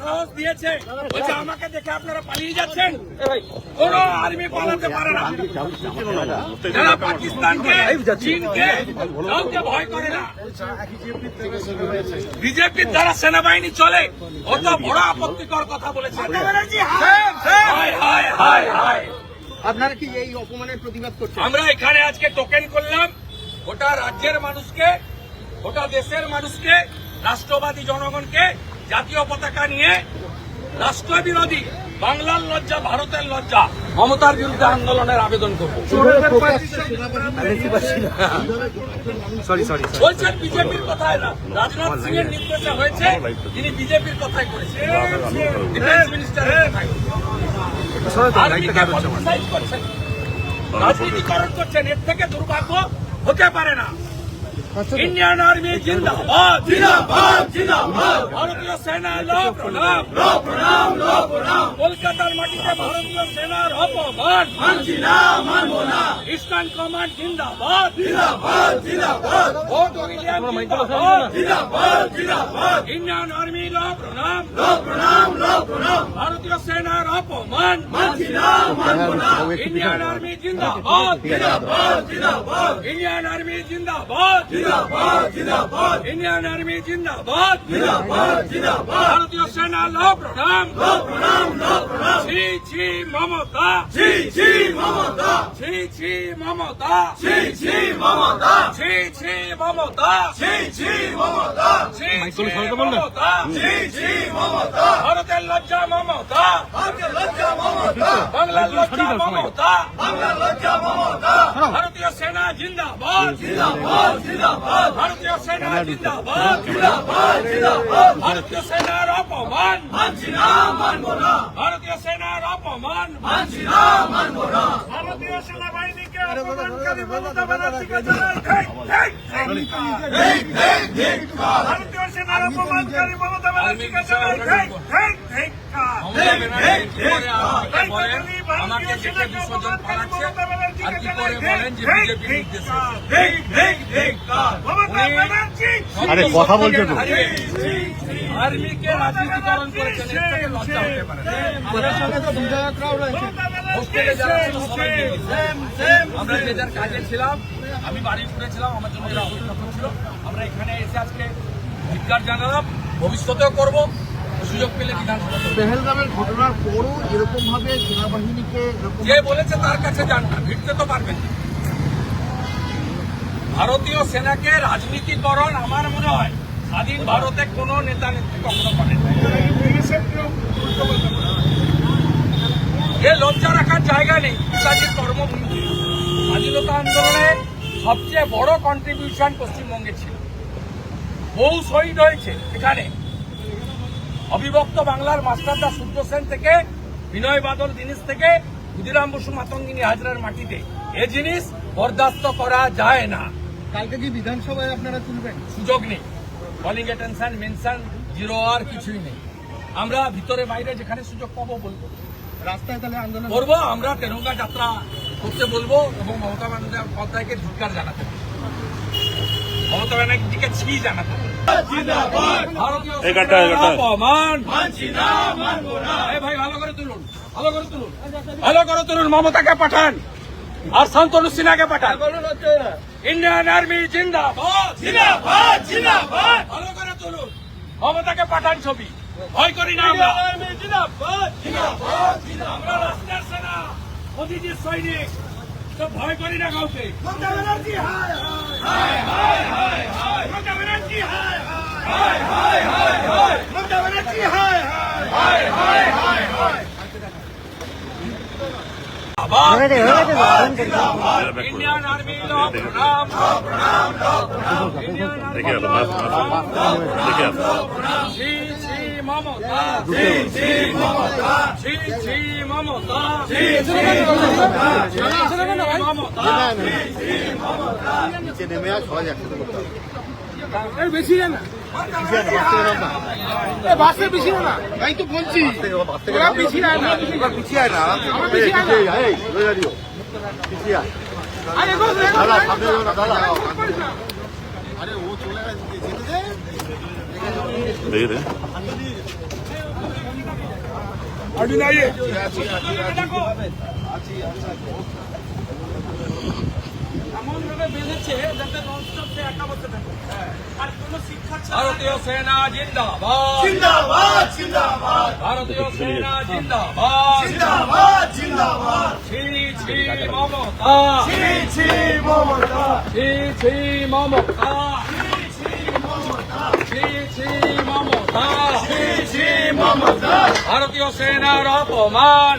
সাহস দিয়েছে বলছে আমাকে দেখে আপনারা পালিয়ে যাচ্ছেন। কোন আর্মি পালাতে পারে না, যারা পাকিস্তানকে চীনকে কাউকে ভয় করে না। বিজেপির দ্বারা সেনাবাহিনী চলে, অত বড় আপত্তিকর কথা বলেছে। আপনারা কি এই অপমানের প্রতিবাদ করছেন? আমরা এখানে আজকে টোকেন করলাম গোটা রাজ্যের মানুষকে, গোটা দেশের মানুষকে, রাষ্ট্রবাদী জনগণকে জাতীয় পতাকা নিয়ে রাষ্ট্রবিরোধী বাংলার লজ্জা, ভারতের লজ্জা, মমতার বিরুদ্ধে আন্দোলনের আবেদন করব। বলছেন বিজেপির কথায় না, রাজনাথ সিং এর নির্দেশে হয়েছে, তিনি বিজেপির কথাই করেছেন, ডিফেন্স মিনিস্টারের কথাই করছেন, রাজনীতিকরণ করছেন। এর থেকে দুর্ভাগ্য হতে পারে না। ইন্ডিয়ান আর্মি জিন্দাবাদ, জিন্দাবাদ, জিন্দাবাদ। ভারতীয় সেনা লো প্রণাম, লো প্রণাম, লো প্রণাম। কলকাতার মাটিতে ভারতীয় সেনার অপমান মানছি না, মানব না। ইস্টার্ন কমান্ড জিন্দাবাদ, জিন্দাবাদ, জিন্দাবাদ। ফোর্ট উইলিয়াম জিন্দাবাদ, জিন্দাবাদ, জিন্দাবাদ। ইন্ডিয়ান আর্মি লো প্রণাম, লো প্রণাম, লো প্রণাম। ভারতীয় সেনার অপমান মানছি না, মানব না। ইন্ডিয়ান আর্মি জিন্দাবাদ, জিন্দাবাদ, জিন্দাবাদ। ইন্ডিয়ান আর্মি জিন্দাবাদ, জিন্দাবাদ, জিন্দাবাদ। ইন্ডিয়ান আর্মি জিন্দাবাদ, জিন্দাবাদ, জিন্দাবাদ। ভারতীয় সেনা লো প্রণাম, লো প্রণাম, লো প্রণাম। ছি ছি মমতা, ছি ছি মমতা, ছি ছি মমতা, ছি ছি মমতা, ছি ছি মমতা, ছি ছি মমতা, ছি ছি মমতা, ছি ছি মমতা। ভারতের লজ্জা মমতা, ভারতের লজ্জা মমতা, বাংলার লজ্জা মমতা, বাংলার লজ্জা মমতা। ভারতীয় সেনা জিন্দাবাদ, জিন্দাবাদ, জিন্দাবাদ। ভারতীয় সেনা জিন্দাবাদ, জিন্দাবাদ, জিন্দাবাদ। ভারতীয় সেনার অপমান মানছি না, মানব না। ভারতীয় সেনার অপমান মানছি না, মানব না। ভারতীয় সেনাবাহিনীকে অপমানকারী মমতা ব্যানার্জিকে জানাই ধিক্কার। ভারতীয় সেনার অপমানকারী মমতা ব্যানার্জিকে জানাই ধিক্কার। আমাকে দেখে বিসর্জন পালাচ্ছে আর কি করে বলেন যে বিজেপি নির্দেশে। আরে কথা বলছো তো। আর্মিকে রাজনীতিকরণ করেছেন, এর থেকে লজ্জা হতে পারে। হোস্টেলে যারা ছিল সবাই আমরা যে যার কাজে ছিলাম, আমি বাড়ি ঘুরেছিলাম, আমার জন্য যারা অপেক্ষা করছিল, আমরা এখানে এসে আজকে ধিক্কার জানালাম। ভবিষ্যতেও করব, সুযোগ পেলে বিধানসভা। পেহেলগামের ঘটনার পরও এরকম ভাবে সেনাবাহিনীকে যে বলেছে তার কাছে যান না, ভিড়তে তো পারবেন। ভারতীয় সেনাকে রাজনীতিকরণ আমার মনে হয় স্বাধীন ভারতে কোন নেতা নেত্রী কখনো করেন। এ লজ্জা রাখার জায়গা নেই। নেতাজির কর্মভূমি, স্বাধীনতা আন্দোলনে সবচেয়ে বড় কন্ট্রিবিউশন পশ্চিমবঙ্গে ছিল। বহু শহীদ হয়েছে এখানে। অবিভক্ত বাংলার মাস্টারদা সূর্য সেন থেকে বিনয় বাদল দীনেশ থেকে ক্ষুদিরাম বসু মাতঙ্গিনী হাজরার মাটিতে এ জিনিস বরদাস্ত করা যায় না। কালকে কি বিধানসভায় আপনারা তুলবেন? সুযোগ নেই। কলিং অ্যাটেনশন, মেনশন, জিরো আর কিছুই নেই। আমরা ভিতরে বাইরে যেখানে সুযোগ পাবো বলবো। রাস্তায় তাহলে আন্দোলন করবো। আমরা তেরঙ্গা যাত্রা করতে বলবো এবং মমতা বন্দ্যোপাধ্যায়কে ধিক্কার জানাতে বলবো। মমতা ব্যানার্জিকে ছি জানাতে বলবো। অপমান মানছি না, মানব না। ভাই ভালো করে তুলুন, ভালো করে তুলুন, ভালো করে তুলুন। মমতাকে পাঠান আর শান্তনু সিনহাকে পাঠান। ইন্ডিয়ান আর্মি জিন্দাবাদ, জিন্দাবাদ, জিন্দাবাদ। ভালো করে তুলুন, মমতাকে পাঠান ছবি। ভয় করি না আমরা। জিন্দাবাদ, জিন্দাবাদ, জিন্দাবাদ। আমরা রাষ্ট্রের সেনা, মোদিজির সৈনিক, তো ভয় করি না কাউকে। মমতা ব্যানার্জি হায় হায়, হায় হায় হায়। মমতা ব্যানার্জি হায় হায়, হায় হায় হায়। মমতা ব্যানার্জি হায় হায়, হায় হায় হায়। ইন্ডিয়ান আর্মি লো প্রণাম, লো প্রণাম, লো প্রণাম। ইন্ডিয়ান আর্মি লো প্রণাম। ছি ছি মমতা, ছি ছি মমতা, ছি ছি মমতা, ছি ছি মমতা, ছি ছি মমতা। নিচে নেমে আর সবাই একসাথে করতে হবে। বেশি না, বাসে বেশি না, তাই তো বলছি। পিছিয়ে আয় না, পিছিয়ে আয় না, পিছিয়ে আয়। দাদা সামনে দাদা। আরে ও চলে গেছে, যেতে দে। अभी नहीं है এমন ভাবে বেঁধেছে যাতে ননস্টপ সে একা বসে থাকে আর কোনো শিক্ষা ভারতীয় সেনা জিন্দাবাদ जिंदाबाद जिंदाबाद ভারতীয় সেনা জিন্দাবাদ जिंदाबाद जिंदाबाद ছি ছি মমতা छी छी ममता ছি ছি মমতা छी छी ছি ছি ममता মমতা छी छी ममता ভারতীয় সেনার অপমান